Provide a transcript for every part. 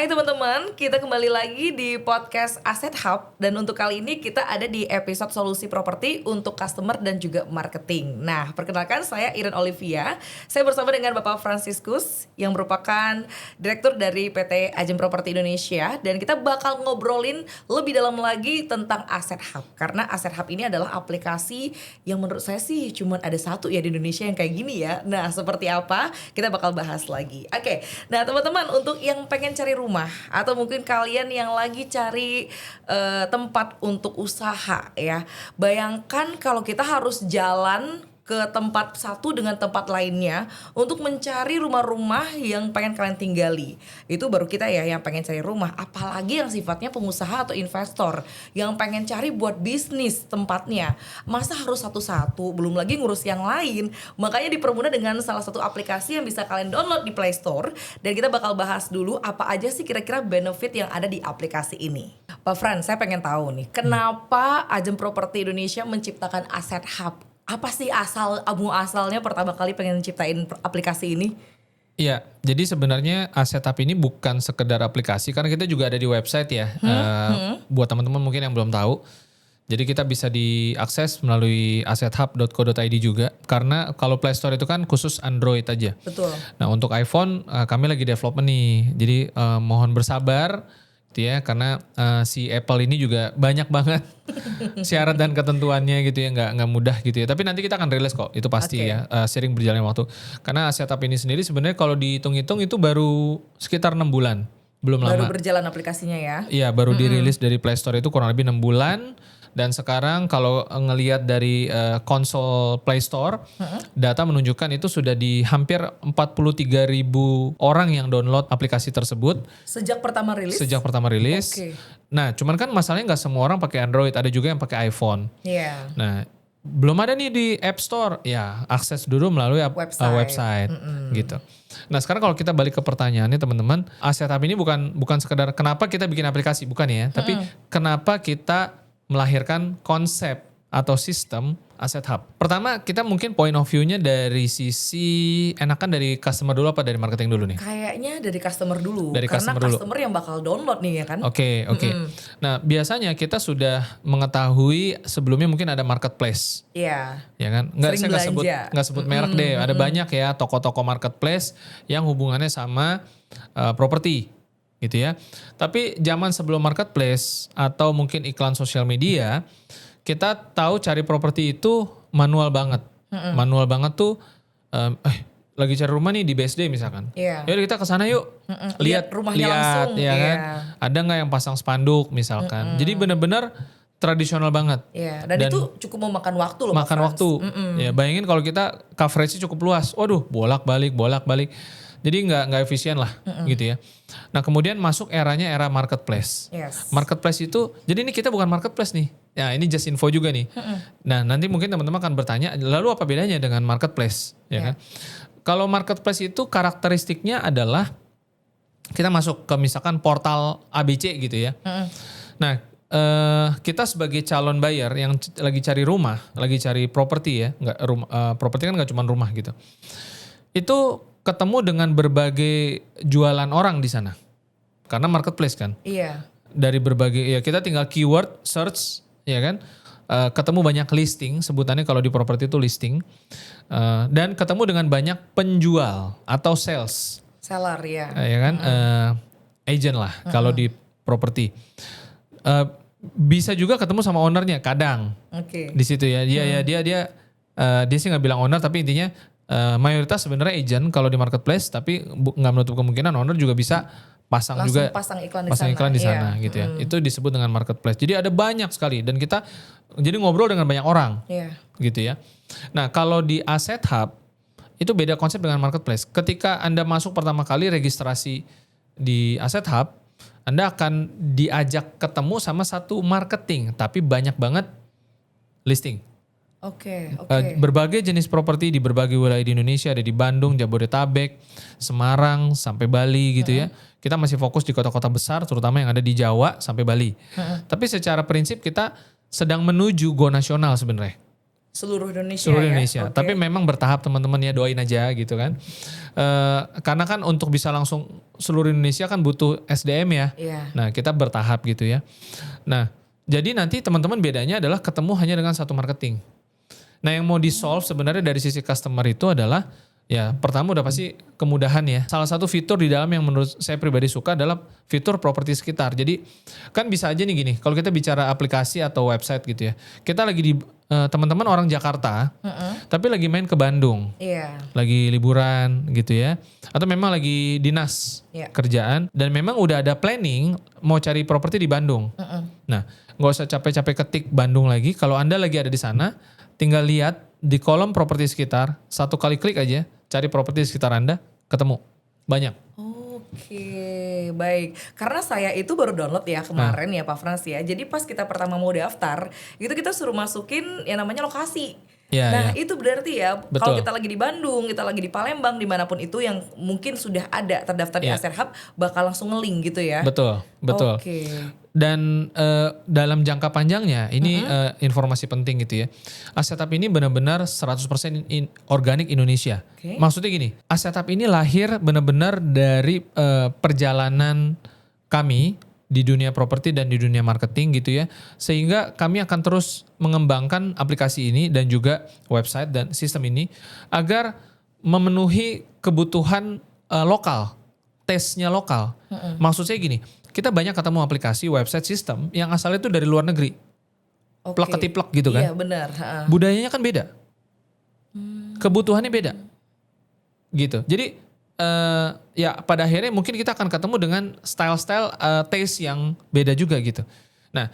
Hai teman-teman, kita kembali lagi di podcast Asset Hub. Dan untuk kali ini kita ada di episode solusi properti untuk customer dan juga marketing. Nah, perkenalkan saya Iren Olivia. Saya bersama dengan Bapak Franciscus yang merupakan Direktur dari PT Ajem Properti Indonesia. Dan kita bakal ngobrolin lebih dalam lagi tentang Asset Hub. Karena Asset Hub ini adalah aplikasi yang menurut saya sih cuma ada satu ya di Indonesia yang kayak gini ya. Nah, seperti apa? Kita bakal bahas lagi. Oke, nah teman-teman, untuk yang pengen cari rumah atau mungkin kalian yang lagi cari tempat untuk usaha ya. Bayangkan kalau kita harus jalan ke tempat satu dengan tempat lainnya untuk mencari rumah-rumah yang pengen kalian tinggali. Itu baru kita ya yang pengen cari rumah, apalagi yang sifatnya pengusaha atau investor yang pengen cari buat bisnis tempatnya. Masa harus satu-satu, belum lagi ngurus yang lain. Makanya dipermudah dengan salah satu aplikasi yang bisa kalian download di Play Store. Dan kita bakal bahas dulu apa aja sih kira-kira benefit yang ada di aplikasi ini. Pak Fran, saya pengen tahu nih, kenapa Ajem Properti Indonesia menciptakan Asset Hub? Apa sih asalnya pertama kali pengen ciptain aplikasi ini? Iya, jadi sebenarnya Asset Hub ini bukan sekedar aplikasi, karena kita juga ada di website ya. Buat teman-teman mungkin yang belum tahu, jadi kita bisa diakses melalui assethub.co.id juga. Karena kalau Play Store itu kan khusus Android aja. Betul. Nah untuk iPhone kami lagi development nih, jadi mohon bersabar. Gitu ya, karena si Apple ini juga banyak banget syarat dan ketentuannya gitu ya, nggak mudah gitu ya. Tapi nanti kita akan rilis kok, itu pasti ya, sering berjalannya waktu. Karena Asset Hub ini sendiri sebenarnya kalau dihitung-hitung itu baru sekitar 6 bulan, belum lama. Baru berjalan aplikasinya ya? Iya, baru dirilis dari Play Store itu kurang lebih 6 bulan. Dan sekarang kalau ngelihat dari konsol Play Store, data menunjukkan itu sudah di hampir 43.000 orang yang download aplikasi tersebut. Sejak pertama rilis? Sejak pertama rilis. Oke. Nah, cuman kan masalahnya nggak semua orang pakai Android, ada juga yang pakai iPhone. Iya. Nah, belum ada nih di App Store, ya akses dulu melalui website gitu. Nah, sekarang kalau kita balik ke pertanyaannya teman-teman, Asset Hub ini bukan sekedar kenapa kita bikin aplikasi, bukan ya, tapi kenapa kita melahirkan konsep atau sistem Asset Hub. Pertama, kita mungkin point of view-nya dari sisi enakan dari customer dulu apa dari marketing dulu nih? Kayaknya dari customer dulu. Dari karena customer yang bakal download nih ya kan? Oke. Nah, biasanya kita sudah mengetahui sebelumnya mungkin ada marketplace. Iya. Ya kan? Saya nggak sebut merek deh. Ada banyak ya toko-toko marketplace yang hubungannya sama properti. Gitu ya. Tapi zaman sebelum marketplace atau mungkin iklan sosial media, kita tahu cari properti itu manual banget. Manual banget tuh, lagi cari rumah nih di BSD misalkan. Iya. Yaudah kita kesana yuk. Lihat rumahnya langsung. Ya kan? Ada nggak yang pasang spanduk misalkan. Jadi benar-benar tradisional banget. Iya. Dan itu cukup memakan waktu loh. Makan waktu. Ya, bayangin kalau kita coverage-nya cukup luas. Waduh, bolak-balik. Jadi nggak efisien lah gitu ya. Nah kemudian masuk era marketplace. Yes. Marketplace itu, jadi ini kita bukan marketplace nih. Ya ini just info juga nih. Nah nanti mungkin teman-teman akan bertanya, lalu apa bedanya dengan marketplace? Ya kan? Kalau marketplace itu karakteristiknya adalah kita masuk ke misalkan portal ABC gitu ya. Nah kita sebagai calon buyer yang lagi cari rumah, lagi cari properti ya, properti kan nggak cuma rumah gitu. Itu ketemu dengan berbagai jualan orang di sana. Karena marketplace kan. Iya. Dari berbagai, ya kita tinggal keyword, search, ya kan. Ketemu banyak listing, sebutannya kalau di properti itu listing. Dan ketemu dengan banyak penjual atau sales. Seller ya. Ya kan, agent lah kalau di properti. Bisa juga ketemu sama ownernya kadang. Oke. Di situ ya, dia sih nggak bilang owner tapi intinya mayoritas sebenarnya agent kalau di marketplace, tapi nggak menutup kemungkinan owner juga bisa pasang iklan di sana gitu ya. Itu disebut dengan marketplace. Jadi ada banyak sekali dan kita jadi ngobrol dengan banyak orang gitu ya. Nah kalau di Asset Hub itu beda konsep dengan marketplace. Ketika Anda masuk pertama kali registrasi di Asset Hub, Anda akan diajak ketemu sama satu marketing, tapi banyak banget listing. Oke. Berbagai jenis properti di berbagai wilayah di Indonesia, ada di Bandung, Jabodetabek, Semarang sampai Bali gitu ya. Kita masih fokus di kota-kota besar, terutama yang ada di Jawa sampai Bali. Tapi secara prinsip kita sedang menuju go nasional sebenarnya. Seluruh Indonesia. Seluruh Indonesia. Okay. Tapi memang bertahap teman-teman ya, doain aja gitu kan. Karena kan untuk bisa langsung seluruh Indonesia kan butuh SDM ya. Yeah. Nah kita bertahap gitu ya. Nah jadi nanti teman-teman bedanya adalah ketemu hanya dengan satu marketing. Nah yang mau di solve sebenarnya dari sisi customer itu adalah ya pertama udah pasti kemudahan ya. Salah satu fitur di dalam yang menurut saya pribadi suka adalah fitur properti sekitar. Jadi kan bisa aja nih gini, kalau kita bicara aplikasi atau website gitu ya. Kita lagi di teman-teman orang Jakarta, tapi lagi main ke Bandung. Lagi liburan gitu ya. Atau memang lagi dinas kerjaan dan memang udah ada planning mau cari properti di Bandung. Nah, nggak usah capek-capek ketik Bandung lagi. Kalau Anda lagi ada di sana, tinggal lihat di kolom properti sekitar, satu kali klik aja, cari properti sekitar Anda, ketemu. Banyak. Oke, baik. Karena saya itu baru download ya kemarin ya Pak Frans ya. Jadi pas kita pertama mau daftar, itu kita suruh masukin yang namanya lokasi. Nah itu berarti ya kalau kita lagi di Bandung, kita lagi di Palembang, dimanapun itu yang mungkin sudah ada terdaftar di Asset Hub, bakal langsung nge-link gitu ya. Betul. Oke. Dan dalam jangka panjangnya ini informasi penting gitu ya. Asset Hub ini benar-benar 100% organik Indonesia. Maksudnya gini, Asset Hub ini lahir benar-benar dari perjalanan kami di dunia properti dan di dunia marketing gitu ya. Sehingga kami akan terus mengembangkan aplikasi ini dan juga website dan sistem ini agar memenuhi kebutuhan lokal, taste-nya lokal. Maksud saya gini, kita banyak ketemu aplikasi, website, sistem yang asalnya itu dari luar negeri. Plek ketiplek gitu kan. Iya benar. Budayanya kan beda. Kebutuhannya beda. Gitu. Jadi ya pada akhirnya mungkin kita akan ketemu dengan style-style taste yang beda juga gitu. Nah,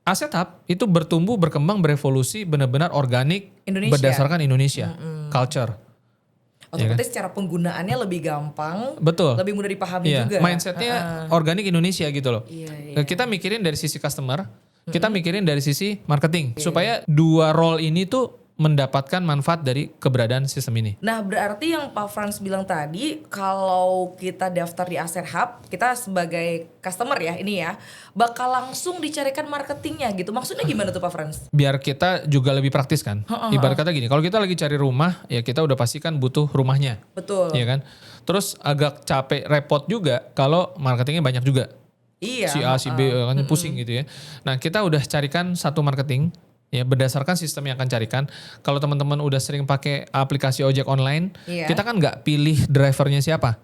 Asset Hub itu bertumbuh, berkembang, berevolusi benar-benar organik berdasarkan Indonesia, culture. Otomatis secara penggunaannya lebih gampang, betul, lebih mudah dipahami juga. Mindsetnya organik Indonesia gitu loh. Kita mikirin dari sisi customer, kita mikirin dari sisi marketing, supaya dua role ini tuh mendapatkan manfaat dari keberadaan sistem ini. Nah berarti yang Pak Frans bilang tadi, kalau kita daftar di Asset Hub, kita sebagai customer ya ini ya, bakal langsung dicarikan marketingnya gitu. Maksudnya gimana tuh Pak Frans? Biar kita juga lebih praktis kan. Ibarat kata gini, kalau kita lagi cari rumah, ya kita udah pastikan butuh rumahnya. Betul. Iya kan? Terus agak capek, repot juga kalau marketingnya banyak juga. Iya. Si A, si B kan pusing gitu ya. Nah kita udah carikan satu marketing, ya berdasarkan sistem yang akan carikan. Kalau teman-teman udah sering pakai aplikasi ojek online, kita kan nggak pilih drivernya siapa.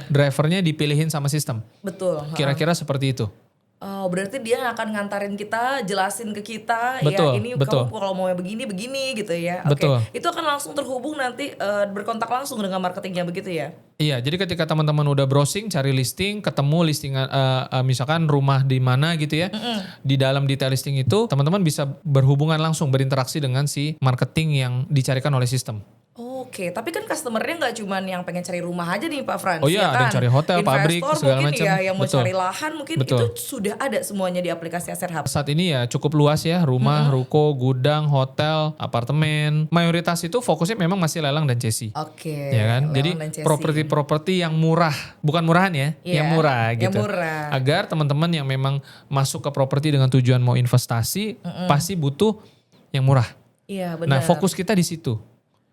Drivernya dipilihin sama sistem. Betul. Kira-kira seperti itu. Oh berarti dia akan ngantarin kita, jelasin ke kita, betul, ya ini betul. kamu kalau mau begini gitu ya. Betul. Itu akan langsung terhubung nanti berkontak langsung dengan marketingnya begitu ya. Iya, jadi ketika teman-teman udah browsing, cari listing, ketemu listingan, misalkan rumah di mana gitu ya, di dalam detail listing itu, teman-teman bisa berhubungan langsung, berinteraksi dengan si marketing yang dicarikan oleh sistem. Oke, tapi kan customernya nggak cuma yang pengen cari rumah aja nih Pak Frans. Oh iya, ada yang cari hotel, pabrik, segala macam. Investor mungkin ya, yang mau cari lahan mungkin itu sudah ada semuanya di aplikasi Asset Hub. Saat ini ya cukup luas ya, rumah, ruko, gudang, hotel, apartemen. Mayoritas itu fokusnya memang masih lelang dan CC. Ya kan? Jadi properti yang murah, bukan murahan ya, yang murah gitu. Yang murah. Agar teman-teman yang memang masuk ke properti dengan tujuan mau investasi, pasti butuh yang murah. Iya, benar. Nah, fokus kita di situ.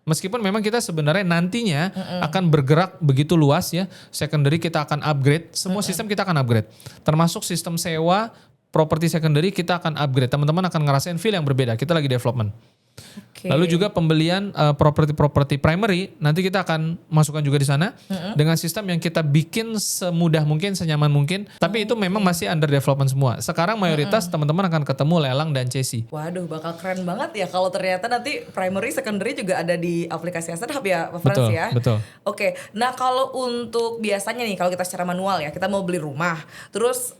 Meskipun memang kita sebenarnya nantinya akan bergerak begitu luas ya, secondary kita akan upgrade, semua sistem kita akan upgrade. Termasuk sistem sewa, properti secondary kita akan upgrade. Teman-teman akan ngerasain feel yang berbeda, kita lagi development. Lalu juga pembelian properti primary, nanti kita akan masukkan juga di sana dengan sistem yang kita bikin semudah mungkin, senyaman mungkin. Tapi itu memang masih under development semua. Sekarang mayoritas teman-teman akan ketemu lelang dan CC. Waduh, bakal keren banget ya kalau ternyata nanti primary, secondary juga ada di aplikasi Asset Hub ya, Pak Frans ya. Betul. Oke, nah kalau untuk biasanya nih kalau kita secara manual ya, kita mau beli rumah, terus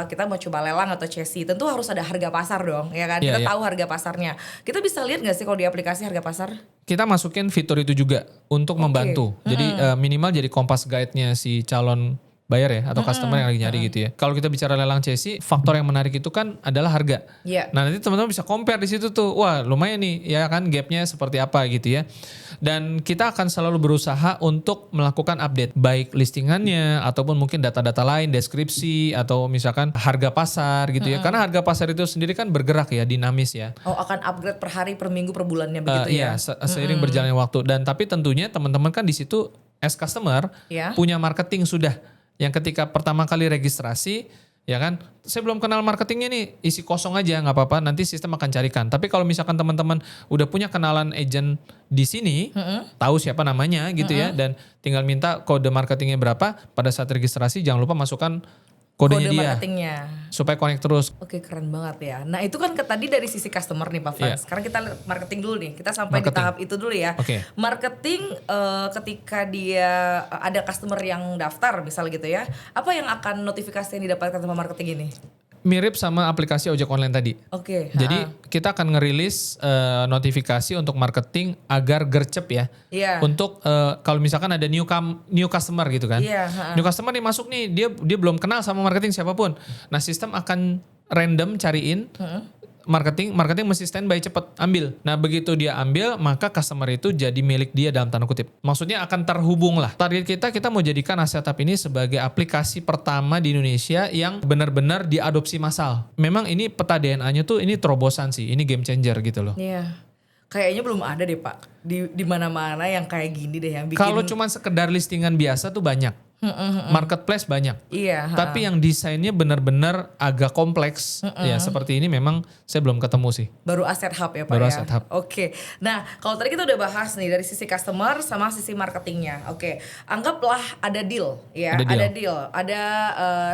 kita mau coba lelang atau CC, tentu harus ada harga pasar dong, ya kan? Kita tahu harga pasarnya. Kita bisa lihat nggak sih kalau di aplikasi harga pasar? Kita masukin fitur itu juga untuk membantu. Jadi minimal jadi kompas guide-nya si calon buyer ya atau customer yang lagi nyari gitu ya. Kalau kita bicara lelang CSI, faktor yang menarik itu kan adalah harga. Yeah. Nah, nanti teman-teman bisa compare di situ tuh. Wah, lumayan nih ya kan gapnya seperti apa gitu ya. Dan kita akan selalu berusaha untuk melakukan update baik listingannya ataupun mungkin data-data lain, deskripsi atau misalkan harga pasar gitu ya. Karena harga pasar itu sendiri kan bergerak ya, dinamis ya. Oh, akan upgrade per hari, per minggu, per bulannya begitu ya. Iya, seiring berjalannya waktu. Dan tapi tentunya teman-teman kan di situ as customer punya marketing sudah. Yang ketika pertama kali registrasi, ya kan, saya belum kenal marketingnya nih, isi kosong aja nggak apa-apa, nanti sistem akan carikan. Tapi kalau misalkan teman-teman udah punya kenalan agent di sini, tahu siapa namanya gitu ya, dan tinggal minta kode marketingnya berapa, pada saat registrasi jangan lupa masukkan kodenya dia, marketingnya supaya connect terus. Oke, keren banget ya. Nah itu kan tadi dari sisi customer nih Pak Frans. Sekarang kita marketing dulu nih. Kita sampai di tahap itu dulu ya. Marketing ketika dia ada customer yang daftar misalnya gitu ya. Apa yang akan notifikasi yang didapatkan sama marketing ini? Mirip sama aplikasi ojek online tadi. Jadi kita akan ngerilis notifikasi untuk marketing agar gercep ya. Untuk kalau misalkan ada new customer gitu kan. New customer nih masuk nih, dia belum kenal sama marketing siapapun. Nah, sistem akan random cariin marketing mesti standby cepet ambil. Nah, begitu dia ambil maka customer itu jadi milik dia dalam tanda kutip. Maksudnya akan terhubung lah. Target kita mau jadikan AsetHub ini sebagai aplikasi pertama di Indonesia yang benar-benar diadopsi massal. Memang ini peta DNA-nya tuh ini terobosan sih, ini game changer gitu loh. Iya. Kayaknya belum ada deh Pak di mana-mana yang kayak gini deh yang bikin. Kalau cuma sekedar listingan biasa tuh banyak. Marketplace banyak. Tapi yang desainnya benar-benar agak kompleks. Ya seperti ini memang saya belum ketemu sih. Baru AsetHub ya Pak Baru ya. AsetHub. Oke. Nah kalau tadi kita udah bahas nih dari sisi customer sama sisi marketingnya. Oke. Anggaplah ada deal ya. Ada deal. Ada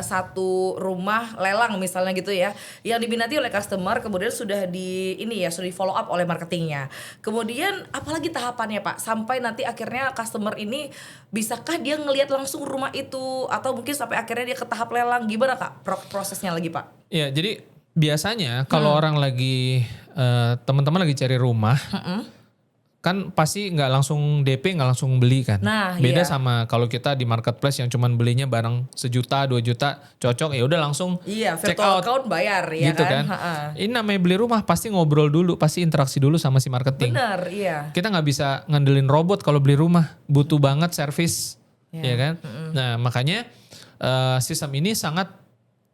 satu rumah lelang misalnya gitu ya. Yang diminati oleh customer kemudian sudah sudah di follow up oleh marketingnya. Kemudian apalagi tahapannya Pak? Sampai nanti akhirnya customer ini bisakah dia ngelihat langsung rumah itu atau mungkin sampai akhirnya dia ke tahap lelang, gimana Kak prosesnya lagi Pak? Ya jadi biasanya kalau orang lagi teman-teman lagi cari rumah kan pasti nggak langsung DP, nggak langsung beli kan. Nah, beda sama kalau kita di marketplace yang cuman belinya barang 1 juta 2 juta cocok ya udah langsung check out account bayar ya gitu kan. Ini namanya beli rumah pasti ngobrol dulu, pasti interaksi dulu sama si marketing. Benar, iya. Kita nggak bisa ngandelin robot kalau beli rumah, butuh banget service, ya kan. Nah makanya sistem ini sangat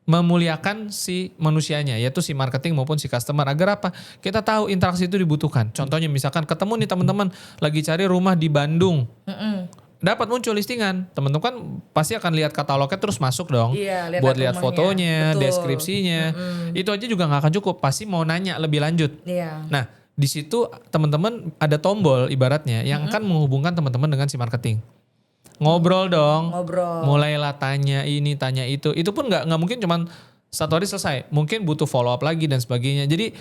memuliakan si manusianya, yaitu si marketing maupun si customer. Agar apa? Kita tahu interaksi itu dibutuhkan. Contohnya misalkan ketemu nih teman-teman lagi cari rumah di Bandung. Dapat muncul listingan. Teman-teman kan pasti akan lihat katalognya terus masuk dong. Buat lihat fotonya, deskripsinya. Itu aja juga nggak akan cukup. Pasti mau nanya lebih lanjut. Nah, di situ teman-teman ada tombol ibaratnya yang akan menghubungkan teman-teman dengan si marketing. Ngobrol dong, mulailah tanya ini, tanya itu pun nggak mungkin cuman satu hari selesai, mungkin butuh follow up lagi dan sebagainya. Jadi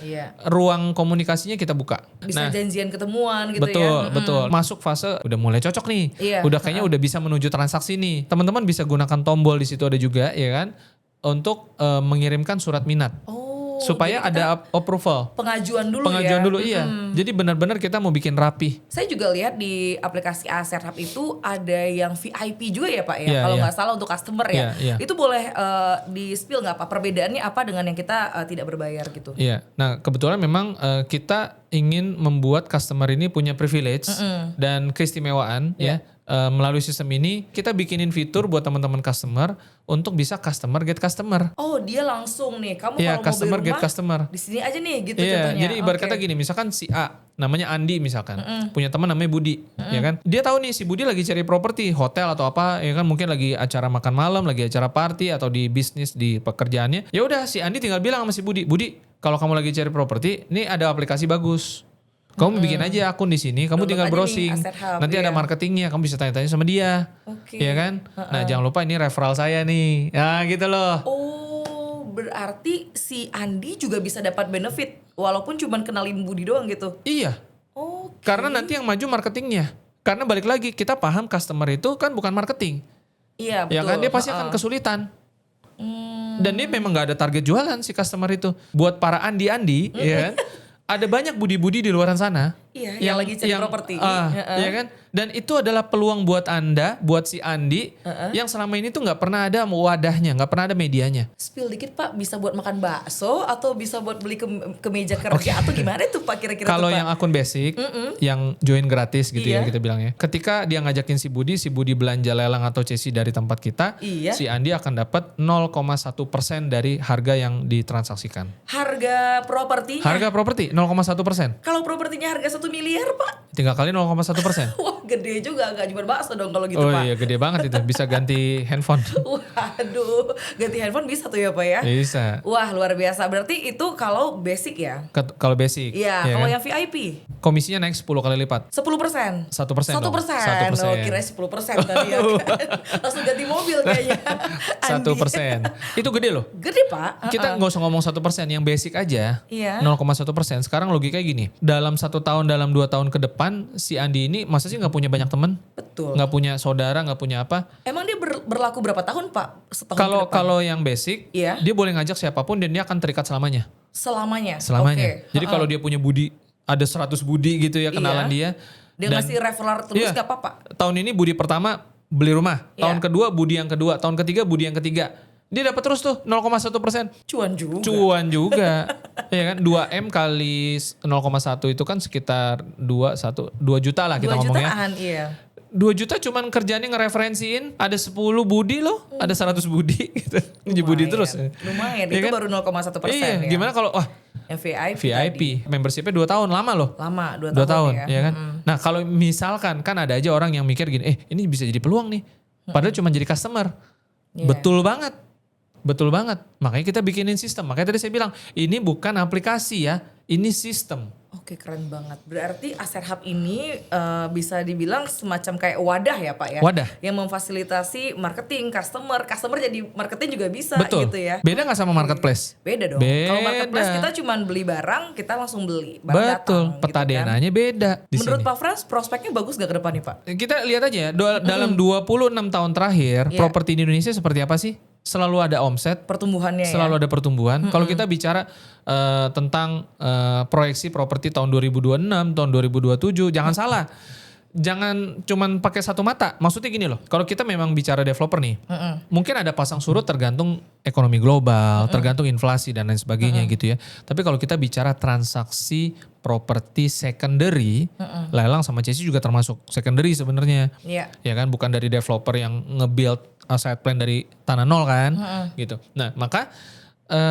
ruang komunikasinya kita buka. Bisa janjian ketemuan gitu Betul. Masuk fase udah mulai cocok nih, udah kayaknya udah bisa menuju transaksi nih. Teman-teman bisa gunakan tombol di situ ada juga, ya kan, untuk mengirimkan surat minat. Supaya ada approval. Pengajuan dulu iya. Jadi benar-benar kita mau bikin rapi. Saya juga lihat di aplikasi AsetHub itu ada yang VIP juga ya Pak ya. Kalau nggak salah untuk customer ya. Itu boleh di-spill nggak Pak? Perbedaannya apa dengan yang kita tidak berbayar gitu? Iya. Nah kebetulan memang kita ingin membuat customer ini punya privilege dan keistimewaan ya. Melalui sistem ini kita bikinin fitur buat teman-teman customer untuk bisa customer get customer. Oh dia langsung nih, kamu kalau customer mau beli get customer di sini aja nih gitu contohnya. Jadi ibarat kata gini, misalkan si A namanya Andi misalkan, punya teman namanya Budi, ya kan? Dia tahu nih si Budi lagi cari properti, hotel atau apa, ya kan? Mungkin lagi acara makan malam, lagi acara party atau di bisnis di pekerjaannya. Ya udah si Andi tinggal bilang sama si Budi, kalau kamu lagi cari properti, ini ada aplikasi bagus. Kamu bikin aja akun di sini, kamu tinggal browsing. Nanti ada marketingnya, kamu bisa tanya-tanya sama dia. Ya kan? Nah, jangan lupa ini referral saya nih. Nah, gitu loh. Oh, berarti si Andi juga bisa dapat benefit walaupun cuma kenalin Budi doang gitu. Iya. Karena nanti yang maju marketingnya. Karena balik lagi, kita paham customer itu kan bukan marketing. Iya, betul. Ya kan, dia pasti akan kesulitan. Dan dia memang gak ada target jualan si customer itu. Buat para Andi-Andi, ya kan? Ada banyak budi-budi di luar sana Iya, yang lagi cari properti. Ya kan? Dan itu adalah peluang buat Anda, buat si Andi, yang selama ini tuh nggak pernah ada wadahnya, nggak pernah ada medianya. Spill dikit Pak, bisa buat makan bakso atau bisa buat beli ke meja kerja atau gimana tuh Pak kira-kira? Kalau yang akun basic, yang join gratis gitu ya kita bilangnya. Ketika dia ngajakin si Budi belanja lelang atau CC dari tempat kita, si Andi akan dapat 0,1% dari harga yang ditransaksikan. Harga propertinya? Harga properti 0,1%. Kalau propertinya harga 1 miliar Pak? Tinggal kali 0,1%. Wah gede juga, gak cuma bakso dong kalau gitu Pak. Oh iya gede banget itu, bisa ganti handphone. Waduh, ganti handphone bisa tuh ya Pak ya? Bisa. Wah luar biasa, berarti itu kalau basic ya? Kalau basic. Iya, kalau yang VIP? Komisinya naik 10 kali lipat. 10%? 1%. 1%? Oh kira 10% tadi ya. Langsung ganti mobil kayaknya. 1%. Itu gede loh. Gede Pak. Kita gak usah ngomong 1%, yang basic aja. 0,1%. Sekarang logikanya gini, dalam 1 tahun, dalam 2 tahun ke depan, si Andi ini masa sih gak punya banyak temen? Betul. Gak punya saudara, gak punya apa? Emang dia berlaku berapa tahun Pak? Kalau yang basic, dia boleh ngajak siapapun dan dia akan terikat selamanya. Selamanya? Okay. Jadi kalau dia punya Budi, ada 100 Budi gitu ya kenalan dia. Dia ngasih referral terus gak apa-apa? Tahun ini Budi pertama beli rumah, tahun kedua Budi yang kedua, tahun ketiga Budi yang ketiga. Dia dapat terus tuh 0,1%. Cuan juga. Ya kan 2M kali 0,1 itu kan sekitar 2 juta lah kita ngomongnya. 2 jutaan iya. 2 juta cuman kerjanya ngereferensiin ada 10 Budi loh, ada 100 Budi gitu. Budi terus. Lumayan, itu kan? Baru 0,1% ya. Gimana kalau yang VIP membershipnya 2 tahun lama loh. Lama 2 tahun ya kan. Nah kalau misalkan kan ada aja orang yang mikir gini, ini bisa jadi peluang nih. Padahal cuma jadi customer. Betul banget. Makanya kita bikinin sistem. Makanya tadi saya bilang, ini bukan aplikasi ya, ini sistem. Oke keren banget. Berarti Asset Hub ini bisa dibilang semacam kayak wadah ya Pak ya? Wadah. Yang memfasilitasi marketing, customer jadi marketing juga bisa. Betul. Gitu ya. Beda gak sama marketplace? Beda dong. Kalau marketplace kita cuma beli barang, kita langsung beli. Betul. Datang, peta gitu DNA-nya beda. Menurut Pak Frans, prospeknya bagus gak ke depan nih Pak? Kita lihat aja dalam 26 tahun terakhir, properti di Indonesia seperti apa sih? Selalu ada omset, pertumbuhannya selalu ada pertumbuhan. Kalau kita bicara tentang proyeksi properti tahun 2026, tahun 2027, jangan salah. Jangan cuman pakai satu mata. Maksudnya gini loh, kalau kita memang bicara developer nih, mungkin ada pasang surut tergantung ekonomi global, tergantung inflasi dan lain sebagainya gitu ya. Tapi kalau kita bicara transaksi properti secondary, lelang sama CC juga termasuk secondary sebenarnya. Ya kan, bukan dari developer yang nge-build site plan dari tanah nol kan, gitu. Nah, maka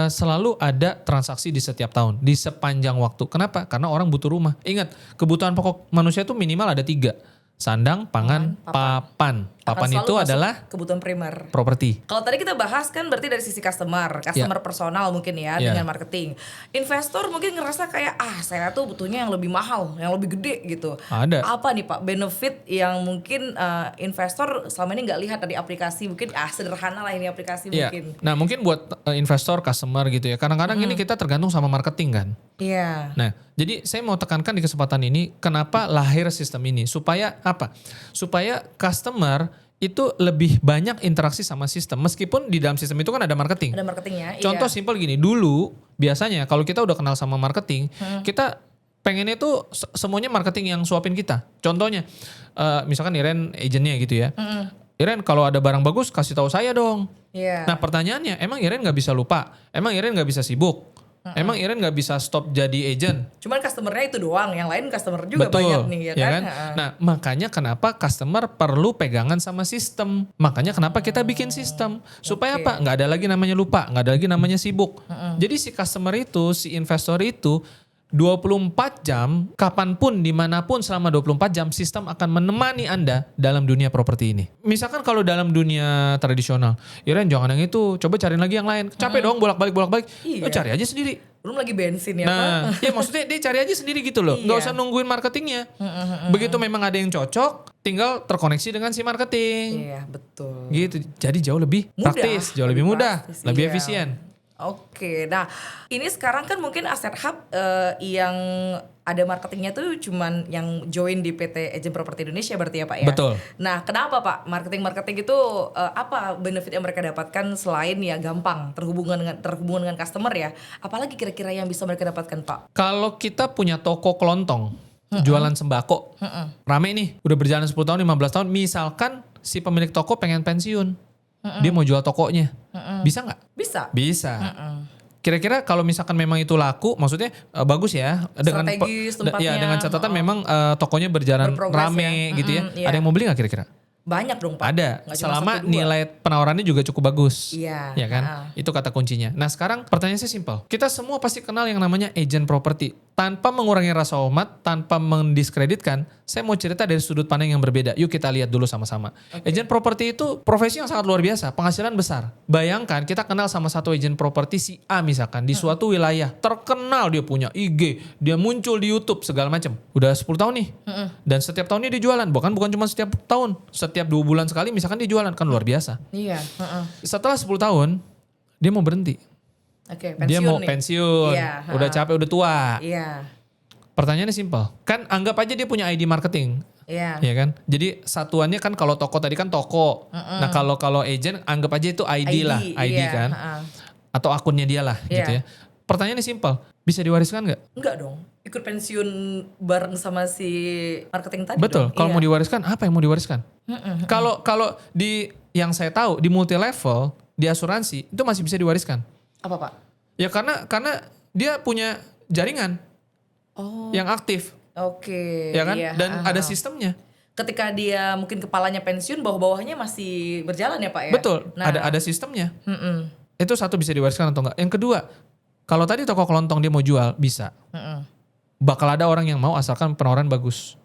selalu ada transaksi di setiap tahun, di sepanjang waktu. Kenapa? Karena orang butuh rumah. Ingat, kebutuhan pokok manusia itu minimal ada 3. Sandang, pangan, papan. Papan itu adalah kebutuhan primer. Properti. Kalau tadi kita bahas kan berarti dari sisi customer personal mungkin ya dengan marketing. Investor mungkin ngerasa kayak saya tuh butuhnya yang lebih mahal, yang lebih gede gitu. Ada. Apa nih Pak benefit yang mungkin investor selama ini nggak lihat dari aplikasi? Mungkin sederhana lah ini aplikasi mungkin. Nah mungkin buat investor, customer gitu ya. Kadang-kadang ini kita tergantung sama marketing kan. Iya. Nah jadi saya mau tekankan di kesempatan ini kenapa lahir sistem ini. Supaya apa? Supaya customer itu lebih banyak interaksi sama sistem. Meskipun di dalam sistem itu kan ada marketing. Ada marketingnya. Contoh simpel gini, dulu biasanya kalau kita udah kenal sama marketing, kita pengennya tuh semuanya marketing yang suapin kita. Contohnya, misalkan Iren agentnya gitu ya. Iren kalau ada barang bagus kasih tahu saya dong. Nah pertanyaannya, emang Iren nggak bisa lupa? Emang Iren nggak bisa sibuk? Emang Iren nggak bisa stop jadi agent? Cuman customernya itu doang, yang lain customer juga banyak nih ya kan? Nah makanya kenapa customer perlu pegangan sama sistem. Makanya kenapa kita bikin sistem. Supaya apa? Nggak ada lagi namanya lupa, nggak ada lagi namanya sibuk. Jadi si customer itu, si investor itu 24 jam, kapanpun, dimanapun selama 24 jam, sistem akan menemani Anda dalam dunia properti ini. Misalkan kalau dalam dunia tradisional, Iren jangan yang itu, coba cariin lagi yang lain. Capek dong bolak-balik. Iya. Cari aja sendiri. Belum lagi bensin ya Pak. Ya maksudnya dia cari aja sendiri gitu loh. Gak usah nungguin marketingnya. Begitu memang ada yang cocok, tinggal terkoneksi dengan si marketing. Iya betul. Gitu, jadi jauh lebih praktis, jauh lebih mudah, lebih efisien. Oke, nah ini sekarang kan mungkin Asset Hub yang ada marketingnya tuh cuman yang join di PT Agent Property Indonesia berarti ya Pak ya? Betul. Nah kenapa Pak marketing itu apa benefit yang mereka dapatkan selain ya gampang terhubungan dengan customer ya? Apalagi kira-kira yang bisa mereka dapatkan Pak? Kalau kita punya toko kelontong, jualan sembako. Rame nih, udah berjalan 10 tahun, 15 tahun. Misalkan si pemilik toko pengen pensiun. Dia mau jual tokonya. Bisa nggak? Bisa. Kira-kira kalau misalkan memang itu laku, maksudnya bagus ya. Strategis tempatnya. Ya, dengan catatan memang tokonya berjalan rame ya. Gitu ya. Ada yang mau beli nggak kira-kira? Banyak dong Pak. Ada. Selama nilai penawarannya juga cukup bagus. Iya. Ya kan? Itu kata kuncinya. Nah sekarang pertanyaannya simpel. Kita semua pasti kenal yang namanya agent property. Tanpa mengurangi rasa hormat, tanpa mendiskreditkan, saya mau cerita dari sudut pandang yang berbeda. Yuk kita lihat dulu sama-sama. Agent property itu profesi yang sangat luar biasa, penghasilan besar. Bayangkan kita kenal sama satu agent property si A misalkan di suatu wilayah. Terkenal, dia punya IG, dia muncul di YouTube segala macam. Udah 10 tahun nih. Dan setiap tahunnya dia jualan. Bukan cuma setiap tahun. Setiap 2 bulan sekali misalkan dia jualan. Kan luar biasa. Iya. Setelah 10 tahun, dia mau berhenti. Pensiun dia mau nih. Pensiun, udah capek, udah tua. Iya. Pertanyaannya simpel, kan anggap aja dia punya ID marketing, ya kan? Jadi satuannya kan kalau toko tadi kan toko, nah kalau agent anggap aja itu ID lah, ID kan, atau akunnya dia lah, gitu ya. Pertanyaannya simpel, bisa diwariskan nggak? Enggak dong, ikut pensiun bareng sama si marketing tadi. Betul, kalau mau diwariskan, apa yang mau diwariskan? Kalau di yang saya tahu di multi level di asuransi itu masih bisa diwariskan. Apa Pak? Ya karena dia punya jaringan yang aktif. Ya kan? Dan ada sistemnya. Ketika dia mungkin kepalanya pensiun, bawah-bawahnya masih berjalan ya Pak ya? Betul, ada sistemnya. Itu satu bisa diwariskan atau enggak. Yang kedua, kalau tadi toko kelontong dia mau jual, bisa. Bakal ada orang yang mau asalkan penawaran bagus.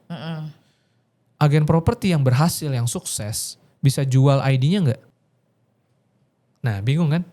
Agen properti yang berhasil, yang sukses, bisa jual ID-nya enggak? Nah bingung kan?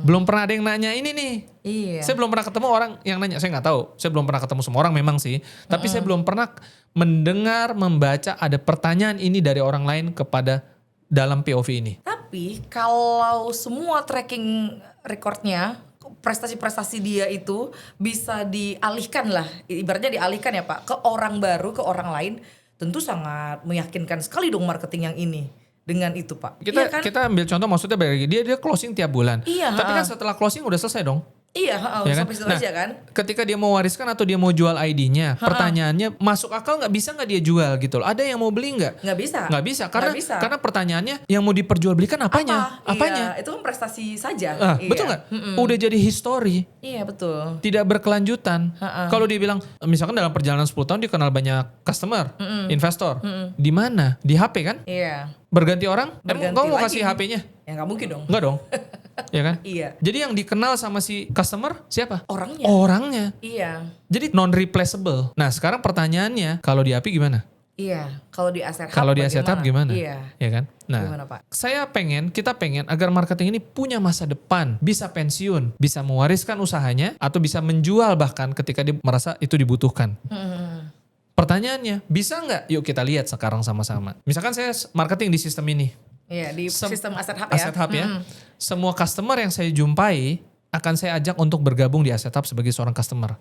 Belum pernah ada yang nanya ini nih. Iya. Saya belum pernah ketemu orang yang nanya. Saya nggak tahu. Saya belum pernah ketemu semua orang memang sih. Tapi saya belum pernah mendengar, membaca ada pertanyaan ini dari orang lain kepada dalam POV ini. Tapi kalau semua tracking recordnya, prestasi-prestasi dia itu bisa dialihkan lah. Ibaratnya dialihkan ya Pak. Ke orang baru, ke orang lain. Tentu sangat meyakinkan sekali dong marketing yang ini. Dengan itu Pak. Kita ambil contoh maksudnya dia closing tiap bulan. Iya. Tapi kan setelah closing udah selesai dong. Iya, ya sampai situ aja kan. Ketika dia mau wariskan atau dia mau jual ID-nya, pertanyaannya masuk akal nggak, bisa nggak dia jual gitu loh. Ada yang mau beli nggak? Nggak bisa. Nggak bisa karena pertanyaannya yang mau diperjualbelikan apanya? Apanya? Iya, itu kan prestasi saja. Iya. Betul nggak? Udah jadi history. Iya betul. Tidak berkelanjutan. Kalau dia bilang misalkan dalam perjalanan 10 tahun dia kenal banyak customer, investor. Di mana? Di HP kan? Iya. Berganti orang? Kamu mau kasih HP-nya? Ya nggak mungkin dong. Enggak dong. Ya kan? Iya. Jadi yang dikenal sama si customer siapa? Orangnya. Iya. Jadi non replaceable. Nah, sekarang pertanyaannya kalau di API gimana? Iya, kalau di Asset Hub Kalau di Asset Hub gimana? Iya. Ya kan? Nah, gimana, Pak? kita pengen agar marketing ini punya masa depan, bisa pensiun, bisa mewariskan usahanya atau bisa menjual bahkan ketika dia merasa itu dibutuhkan. Pertanyaannya, bisa nggak? Yuk kita lihat sekarang sama-sama. Misalkan saya marketing di sistem ini. Iya, di sistem Asset Hub ya. Asset Hub ya. Semua customer yang saya jumpai akan saya ajak untuk bergabung di Asset Hub sebagai seorang customer.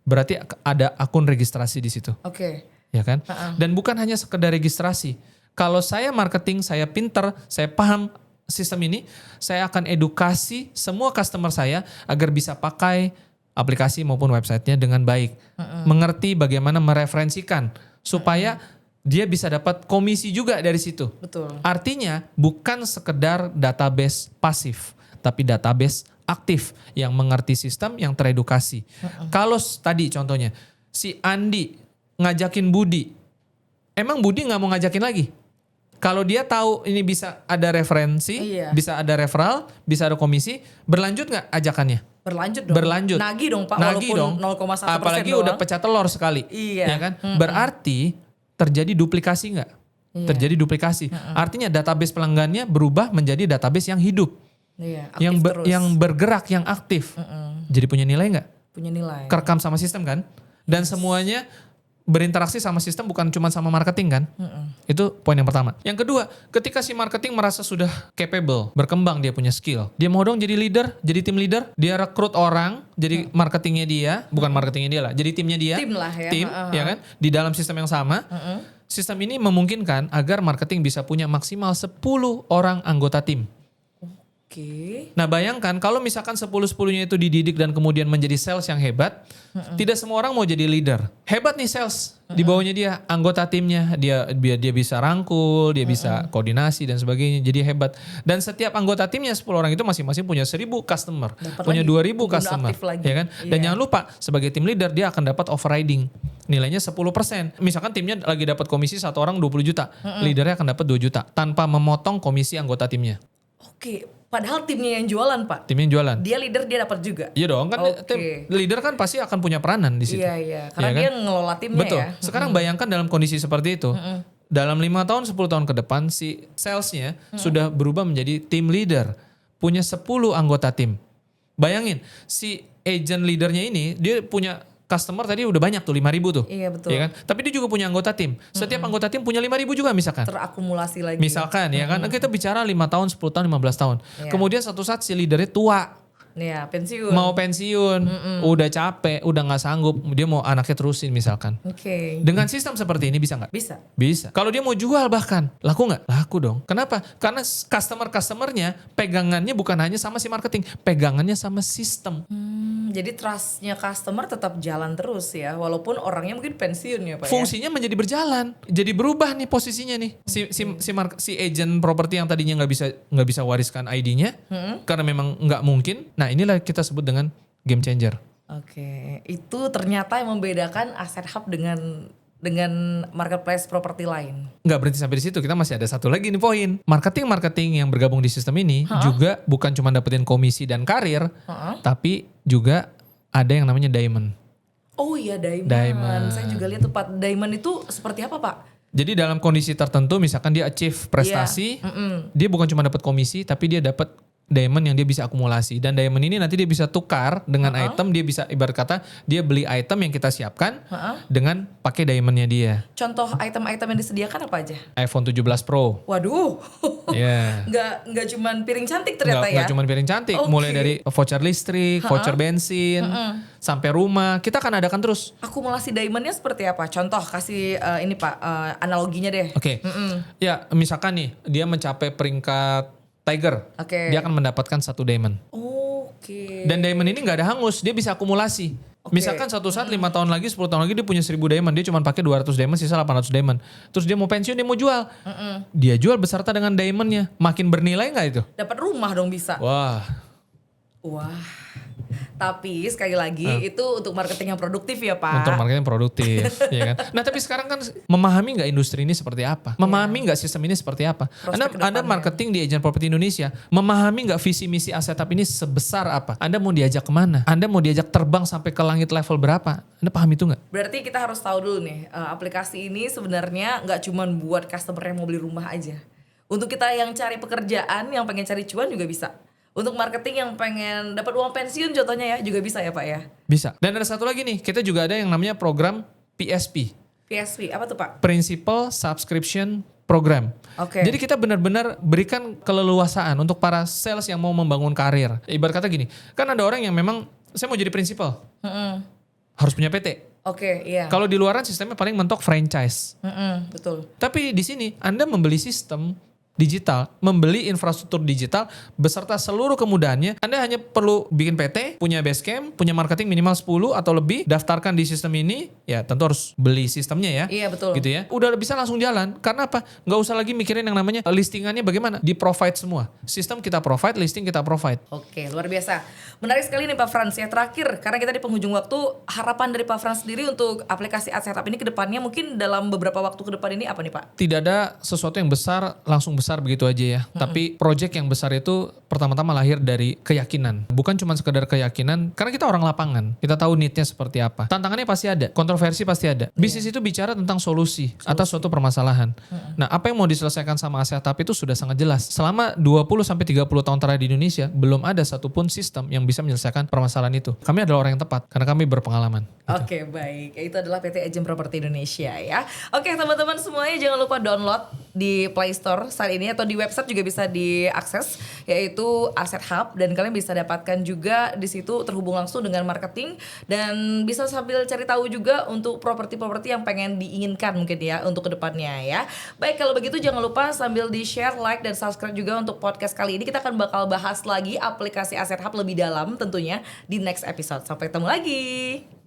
Berarti ada akun registrasi di situ. Oke. Ya kan? Dan bukan hanya sekedar registrasi. Kalau saya marketing, saya pinter, saya paham sistem ini, saya akan edukasi semua customer saya agar bisa pakai aplikasi maupun websitenya dengan baik. Mengerti bagaimana mereferensikan supaya dia bisa dapat komisi juga dari situ. Betul. Artinya bukan sekedar database pasif, tapi database aktif yang mengerti sistem, yang teredukasi. Kalau tadi contohnya si Andi ngajakin Budi, emang Budi nggak mau ngajakin lagi? Kalau dia tahu ini bisa ada referensi, bisa ada referral, bisa ada komisi, berlanjut nggak ajakannya? Berlanjut dong. Berlanjut. Nagih dong Pak, Nagih walaupun dong. 0,1% Apalagi doang. udah pecah telur sekali. Iya. Ya kan? Berarti terjadi duplikasi nggak? Iya. Terjadi duplikasi. Artinya database pelanggannya berubah menjadi database yang hidup. Iya, yang bergerak, yang aktif. Jadi punya nilai nggak? Punya nilai. Kerekam sama sistem kan? Dan semuanya berinteraksi sama sistem, bukan cuma sama marketing kan? Itu poin yang pertama. Yang kedua, ketika si marketing merasa sudah capable, berkembang, dia punya skill, dia mau dong jadi leader, jadi tim leader, dia rekrut orang, jadi marketingnya dia, bukan marketingnya dia lah, jadi timnya dia. Tim lah ya. Tim, ya kan? Di dalam sistem yang sama. Sistem ini memungkinkan agar marketing bisa punya maksimal 10 orang anggota tim. Nah bayangkan kalau misalkan 10-10-nya itu dididik dan kemudian menjadi sales yang hebat, tidak semua orang mau jadi leader. Hebat nih sales, di bawahnya dia anggota timnya, dia bisa rangkul, dia bisa koordinasi dan sebagainya, jadi hebat. Dan setiap anggota timnya 10 orang itu masing-masing punya 1.000 customer, punya 2.000 customer, ya kan? Dan jangan lupa sebagai tim leader dia akan dapat overriding. Nilainya 10%. Misalkan timnya lagi dapat komisi 1 orang 20 juta, leadernya akan dapat 2 juta tanpa memotong komisi anggota timnya. Padahal timnya yang jualan, Pak. Timnya yang jualan. Dia leader, dia dapat juga. Iya dong, kan tim leader kan pasti akan punya peranan di situ. Iya. Karena dia ngelola timnya. Betul. Sekarang bayangkan dalam kondisi seperti itu, dalam 5 tahun, 10 tahun ke depan si salesnya sudah berubah menjadi team leader, punya 10 anggota tim. Bayangin, si agent leadernya ini dia punya customer tadi udah banyak tuh 5.000 tuh. Iya betul. Ya kan? Tapi dia juga punya anggota tim. Setiap anggota tim punya 5.000 juga misalkan. Terakumulasi lagi. Misalkan ya kan. Kita bicara 5 tahun, 10 tahun, 15 tahun. Iya. Kemudian satu saat si leadernya tua. Iya, pensiun. Mau pensiun, udah capek, udah gak sanggup. Dia mau anaknya terusin misalkan. Dengan sistem seperti ini bisa gak? Bisa. Kalau dia mau jual bahkan, laku gak? Laku dong. Kenapa? Karena customer-customernya pegangannya bukan hanya sama si marketing, pegangannya sama sistem. Jadi trustnya customer tetap jalan terus ya, walaupun orangnya mungkin pensiun ya Pak. Fungsinya menjadi berjalan, jadi berubah nih posisinya nih. Si agent properti yang tadinya nggak bisa wariskan ID-nya, karena memang nggak mungkin. Nah inilah kita sebut dengan game changer. Itu ternyata yang membedakan Asset Hub dengan marketplace properti lain. Nggak berhenti sampai di situ, kita masih ada satu lagi nih poin. Marketing yang bergabung di sistem ini juga bukan cuma dapetin komisi dan karir, tapi juga ada yang namanya diamond. Oh iya diamond. Saya juga lihat tuh Pak, diamond itu seperti apa Pak? Jadi dalam kondisi tertentu misalkan dia achieve prestasi, dia bukan cuma dapat komisi tapi dia dapat diamond yang dia bisa akumulasi, dan diamond ini nanti dia bisa tukar dengan item, dia bisa ibarat kata dia beli item yang kita siapkan dengan pakai diamondnya dia. Contoh item-item yang disediakan apa aja? iPhone 17 Pro. Waduh. Yeah. Nggak cuman piring cantik ternyata ya. Nggak cuman piring cantik, mulai dari voucher listrik, voucher bensin, sampai rumah, kita akan adakan terus. Akumulasi diamondnya seperti apa? Contoh kasih ini Pak, analoginya deh. Ya misalkan nih dia mencapai peringkat Tiger, dia akan mendapatkan 1 diamond. Dan diamond ini nggak ada hangus, dia bisa akumulasi. Misalkan satu saat 5 tahun lagi, 10 tahun lagi dia punya 1.000 diamond, dia cuma pakai 200 diamond, sisa 800 diamond. Terus dia mau pensiun, dia mau jual. Dia jual beserta dengan diamondnya. Makin bernilai nggak itu? Dapat rumah dong bisa. Wah. Tapi sekali lagi itu untuk marketing yang produktif ya Pak. Untuk marketing yang produktif, ya kan. Nah tapi sekarang kan memahami nggak industri ini seperti apa? Memahami nggak sistem ini seperti apa? Anda marketing di Agent Property Indonesia, memahami nggak visi misi Asset Hub ini sebesar apa? Anda mau diajak kemana? Anda mau diajak terbang sampai ke langit level berapa? Anda paham itu nggak? Berarti kita harus tahu dulu nih, aplikasi ini sebenarnya nggak cuma buat customer yang mau beli rumah aja. Untuk kita yang cari pekerjaan, yang pengen cari cuan juga bisa. Untuk marketing yang pengen dapat uang pensiun contohnya ya juga bisa ya Pak ya? Bisa. Dan ada satu lagi nih, kita juga ada yang namanya program PSP. PSP, apa tuh Pak? Principal Subscription Program. Jadi kita benar-benar berikan keleluasaan untuk para sales yang mau membangun karir. Ibarat kata gini, kan ada orang yang memang, saya mau jadi principal. Harus punya PT. Iya. Kalau di luaran sistemnya paling mentok franchise. Betul. Tapi di sini Anda membeli sistem digital, membeli infrastruktur digital beserta seluruh kemudahannya. Anda hanya perlu bikin PT, punya Basecamp, punya marketing minimal 10 atau lebih, daftarkan di sistem ini, ya tentu harus beli sistemnya ya. Iya betul. Gitu ya. Udah bisa langsung jalan. Karena apa? Nggak usah lagi mikirin yang namanya listingannya bagaimana. Di-provide semua. Sistem kita provide, listing kita provide. Luar biasa. Menarik sekali nih Pak Frans ya. Terakhir, karena kita di penghujung waktu, harapan dari Pak Frans sendiri untuk aplikasi Asset Hub ini ke depannya mungkin dalam beberapa waktu ke depan ini apa nih Pak? Tidak ada sesuatu yang besar langsung besar begitu aja ya. Tapi project yang besar itu pertama-tama lahir dari keyakinan. Bukan cuma sekedar keyakinan, karena kita orang lapangan. Kita tahu need-nya seperti apa. Tantangannya pasti ada, kontroversi pasti ada. Bisnis itu bicara tentang solusi atas suatu permasalahan. Nah, apa yang mau diselesaikan sama Asset Hub itu sudah sangat jelas. Selama 20-30 tahun terakhir di Indonesia, belum ada satupun sistem yang bisa menyelesaikan permasalahan itu. Kami adalah orang yang tepat, karena kami berpengalaman. Oke, baik. Itu adalah PT Agent Property Indonesia ya. Oke, teman-teman semuanya jangan lupa download di Play Store saat kali ini atau di website juga bisa diakses, yaitu Asset Hub, dan kalian bisa dapatkan juga di situ terhubung langsung dengan marketing dan bisa sambil cari tahu juga untuk properti-properti yang pengen diinginkan mungkin ya untuk kedepannya ya. Baik, kalau begitu jangan lupa sambil di-share, like, dan subscribe juga untuk podcast kali ini. Kita akan bakal bahas lagi aplikasi Asset Hub lebih dalam tentunya di next episode. Sampai ketemu lagi.